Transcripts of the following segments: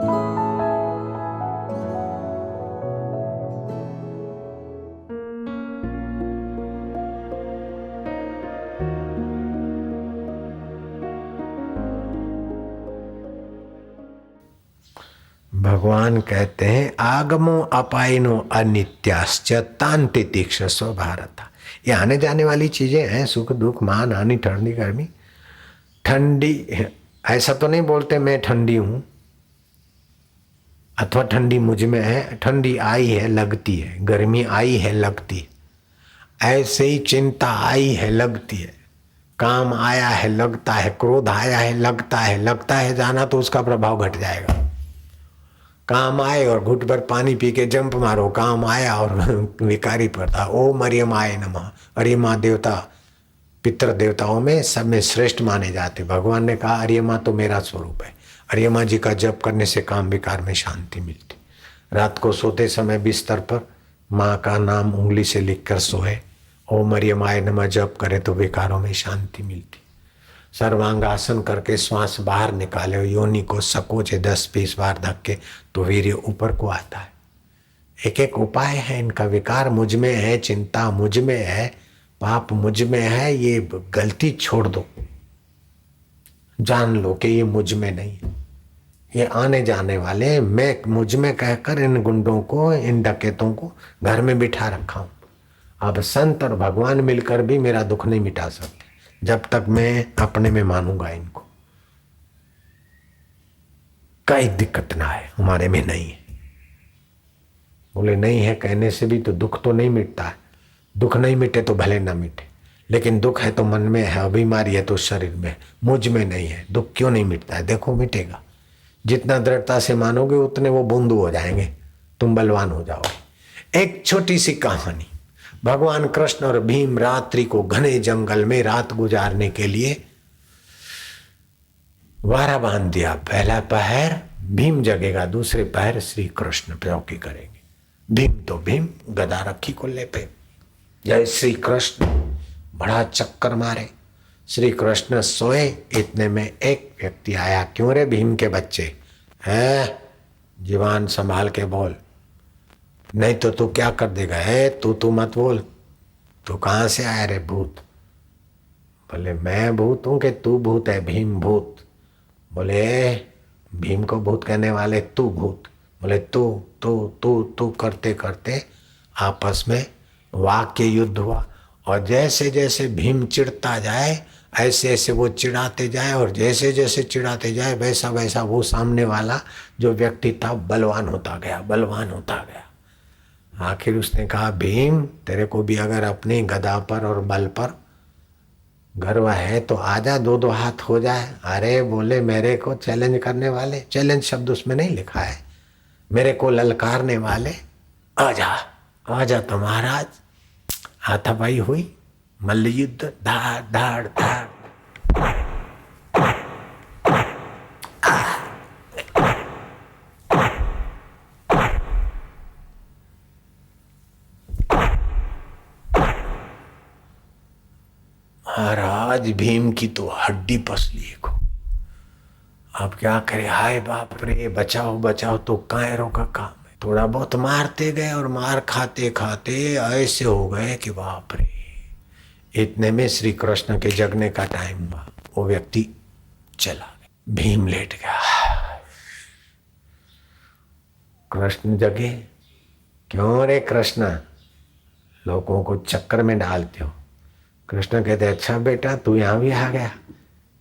भगवान कहते हैं आगमो अपायनो अनित्याश्च तान तितिक्षस्व भारत। ये आने जाने वाली चीजें हैं, सुख दुख मान हानि ठंडी गर्मी। ठंडी ऐसा तो नहीं बोलते मैं ठंडी हूं अथवा ठंडी मुझ में है। ठंडी आई है लगती है, गर्मी आई है लगती है। ऐसे ही चिंता आई है लगती है, काम आया है लगता है, क्रोध आया है लगता है। लगता है जाना तो उसका प्रभाव घट जाएगा। काम आए और घुट भर पानी पी के जंप मारो, काम आया और विकारी पड़ता। ओम अर्यमाय नमः। अर्यमा देवता पितृ देवताओं में सब में श्रेष्ठ माने जाते। भगवान ने कहा अर्यमा तो मेरा स्वरूप है। अर्यमा जी का जप करने से काम विकार में शांति मिलती। रात को सोते समय बिस्तर पर माँ का नाम उंगली से लिखकर सोए, ओम अर्यमाय नमः जप करे तो विकारों में शांति मिलती। सर्वांगासन करके श्वास बाहर निकाले, योनि को सकोचे 10-20 बार धक्के तो वीर्य ऊपर को आता है। एक एक उपाय है इनका। विकार मुझ में है, चिंता मुझ में है, पाप मुझ में है, ये गलती छोड़ दो। जान लो कि ये मुझ में नहीं, ये आने जाने वाले मैं मुझ में कहकर इन गुंडों को, इन डकैतों को घर में बिठा रखा हूं। अब संत और भगवान मिलकर भी मेरा दुख नहीं मिटा सकते जब तक मैं अपने में मानूंगा इनको। कई दिक्कत ना है, हमारे में नहीं है। बोले नहीं है कहने से भी तो दुख तो नहीं मिटता है। दुख नहीं मिटे तो भले ना मिटे, लेकिन दुख है तो मन में है, बीमारी है तो शरीर में है, मुझ में नहीं है। दुख क्यों नहीं मिटता है? देखो मिटेगा। जितना दृढ़ता से मानोगे उतने वो बूंदू हो जाएंगे, तुम बलवान हो जाओगे। एक छोटी सी कहानी। भगवान कृष्ण और भीम रात्रि को घने जंगल में रात गुजारने के लिए वारा बांध दिया। पहला पहर भीम जगेगा, दूसरे पहर श्री कृष्ण चौकी करेंगे। भीम तो भीम गदा रखी कोल्हे पे, जय श्री कृष्ण बड़ा चक्कर मारे। श्री कृष्ण सोए, इतने में एक व्यक्ति आया। क्यों रे भीम के बच्चे, है जीवान संभाल के बोल, नहीं तो तू क्या कर देगा। है तू मत बोल। तू कहां से आया रे भूत? बोले मैं भूत हूं कि तू भूत है? भीम भूत। बोले भीम को भूत कहने वाले तू भूत। बोले तू तू तू तू करते करते आपस में वाक्य युद्ध हुआ। और जैसे जैसे भीम चिढ़ता जाए ऐसे ऐसे वो चिढ़ाते जाए, और जैसे जैसे चिढ़ाते जाए वैसा वैसा वो सामने वाला जो व्यक्ति था बलवान होता गया, बलवान होता गया। आखिर उसने कहा भीम तेरे को भी अगर अपनी गदा पर और बल पर गर्व है तो आजा, दो दो हाथ हो जाए। अरे बोले मेरे को चैलेंज करने वाले, चैलेंज शब्द उसमें नहीं लिखा है, मेरे को ललकारने वाले आजा आजा तो महाराज। हाथापाई हुई, मल्ल युद्ध, धाड़ धाड़ धाड़। महाराज भीम की तो हड्डी पसली को। अब क्या करे, हाय बाप रे, बचाओ बचाओ। तो कायरों का काम है। थोड़ा बहुत मारते गए और मार खाते खाते ऐसे हो गए कि बाप रे। इतने में श्री कृष्ण के जगने का टाइम हुआ। वो व्यक्ति चला गया, भीम लेट गया। कृष्ण जगे। क्यों रे कृष्ण लोगों को चक्कर में डालते हो? कृष्ण कहते अच्छा बेटा तू यहाँ भी आ गया।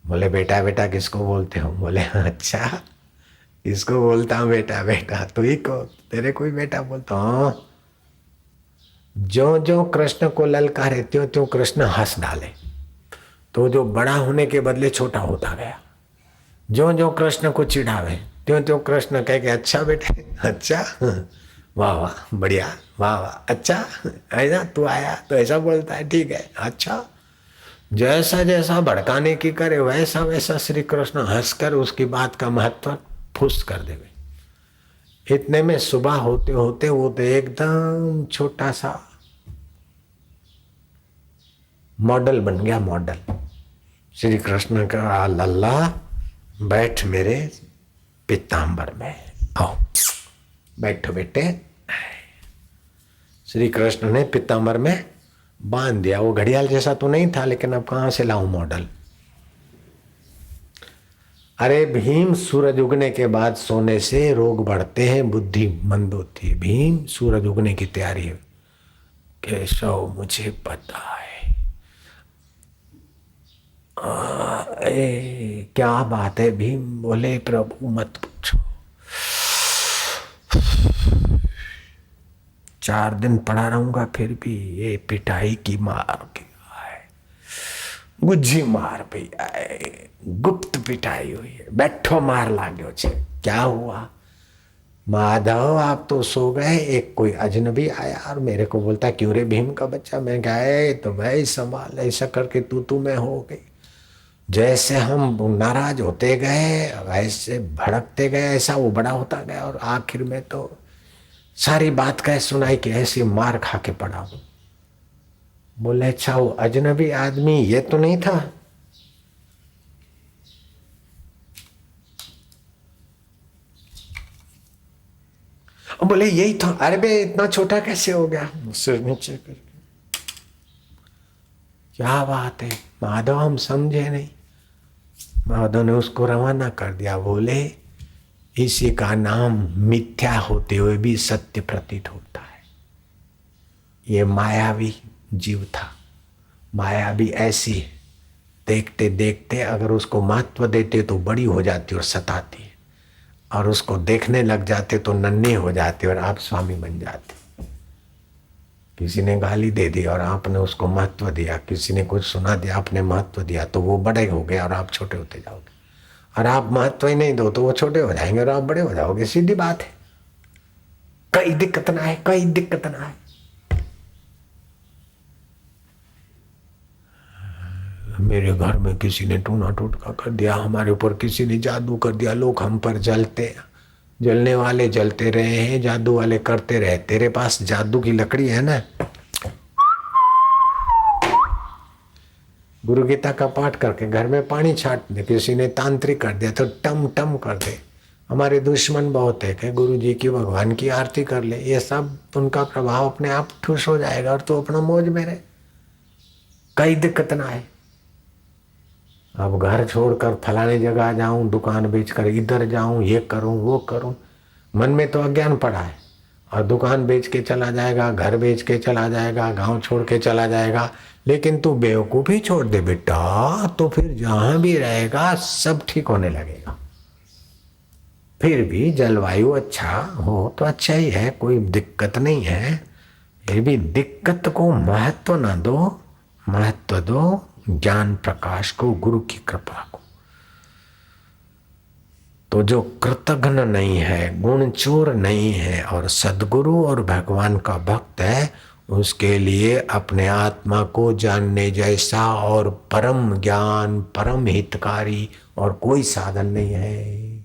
बोले बेटा बेटा किसको बोलते हो? बोले अच्छा किसको बोलता हूँ बेटा बेटा? तू ही को, तेरे कोई बेटा बोलता हूँ। जो जो कृष्ण को ललकारे त्यों त्यों कृष्ण हंस डाले, तो जो बड़ा होने के बदले छोटा होता गया। जो जो कृष्ण को चिढ़ावे त्यों त्यों कृष्ण कह के अच्छा बेटे अच्छा, वाह वाह बढ़िया, वाह वाह अच्छा, ऐसा तू आया तो ऐसा बोलता है, ठीक है अच्छा। जैसा जैसा भड़काने की करे वैसा वैसा श्री कृष्ण हंसकर उसकी बात का महत्व फुस कर देवे। इतने में सुबह होते होते वो तो एकदम छोटा सा मॉडल बन गया। मॉडल श्री कृष्ण का लल्ला बैठ मेरे पीतांबर में। आओ बैठो बेटे। श्री कृष्ण ने पीतांबर में बांध दिया। वो घड़ियाल जैसा तो नहीं था, लेकिन अब कहां से लाऊं मॉडल। अरे भीम, सूरज उगने के बाद सोने से रोग बढ़ते हैं, बुद्धि मंद होती है। भीम, सूरज उगने की तैयारी है। केशव, मुझे पता है। क्या बात है भीम? बोले प्रभु मत पूछो। 4 दिन पड़ा रहूंगा फिर भी ये पिटाई की मार क्या है। गुज्जी मार भी आए, गुप्त पिटाई हुई है। बैठो मार लागो छे। क्या हुआ? माधव, आप तो सो गए। एक कोई अजनबी आया और मेरे को बोलता, क्यों रे भीम का बच्चा? मैं गए तो भाई संभाल। ऐसा करके तू में हो गई। जैसे हम नाराज होते गए, ऐसे भड़कते गए, ऐसा वो बड़ा होता गया और आखिर में तो सारी बात कह सुनाई कि ऐसी मार खा के पड़ा हूं। बोले अच्छा, वो अजनबी आदमी ये तो नहीं था? बोले यही था। अरे बे, इतना छोटा कैसे हो गया? सिर नीचे करके। क्या बात है माधव, हम समझे नहीं। माधव ने उसको रवाना कर दिया। बोले इसी का नाम मिथ्या होते हुए भी सत्य प्रतीत होता है। ये मायावी जीव था। माया भी ऐसी है, देखते देखते अगर उसको महत्व देते तो बड़ी हो जाती और सताती है, और उसको देखने लग जाते तो नन्हे हो जाते और आप स्वामी बन जाते। किसी ने गाली दे दी और आपने उसको महत्व दिया, किसी ने कुछ सुना दिया, आपने महत्व दिया, तो वो बड़े हो गए और आप छोटे होते जाओगे। और आप महत्व ही नहीं दो तो वो छोटे हो जाएंगे और आप बड़े हो जाओगे। सीधी बात है। कई दिक्कत ना है, कई दिक्कत ना है। मेरे घर में किसी ने टूना टोटका कर दिया, हमारे ऊपर किसी ने जादू कर दिया, लोग हम पर जलते, जलने वाले जलते रहे हैं, जादू वाले करते रहे। तेरे पास जादू की लकड़ी है ना? गुरु गीता का पाठ करके घर में पानी छाट दे। किसी ने तांत्रिक कर दिया तो टम टम कर दे। हमारे दुश्मन बहुत है कि गुरु जी की, भगवान की आरती कर ले। ये सब उनका प्रभाव अपने आप ठुस हो जाएगा और तो अपना मौज में रहे। कई दिक्कत ना है। अब घर छोड़कर फलाने जगह जाऊं, दुकान बेचकर इधर जाऊं, ये करूं वो करूं, मन में तो अज्ञान पड़ा है। और दुकान बेच के चला जाएगा, घर बेच के चला जाएगा, गांव छोड़ के चला जाएगा। लेकिन तू बेवकूफ़ी छोड़ दे बेटा, तो फिर जहां भी रहेगा सब ठीक होने लगेगा। फिर भी जलवायु अच्छा हो तो अच्छा ही है, कोई दिक्कत नहीं है। फिर भी दिक्कत को महत्व ना दो, महत्व दो ज्ञान प्रकाश को, गुरु की कृपा को। तो जो कृतघ्न नहीं है, गुणचोर नहीं है और सद्गुरु और भगवान का भक्त है, उसके लिए अपने आत्मा को जानने जैसा और परम ज्ञान, परम हितकारी और कोई साधन नहीं है।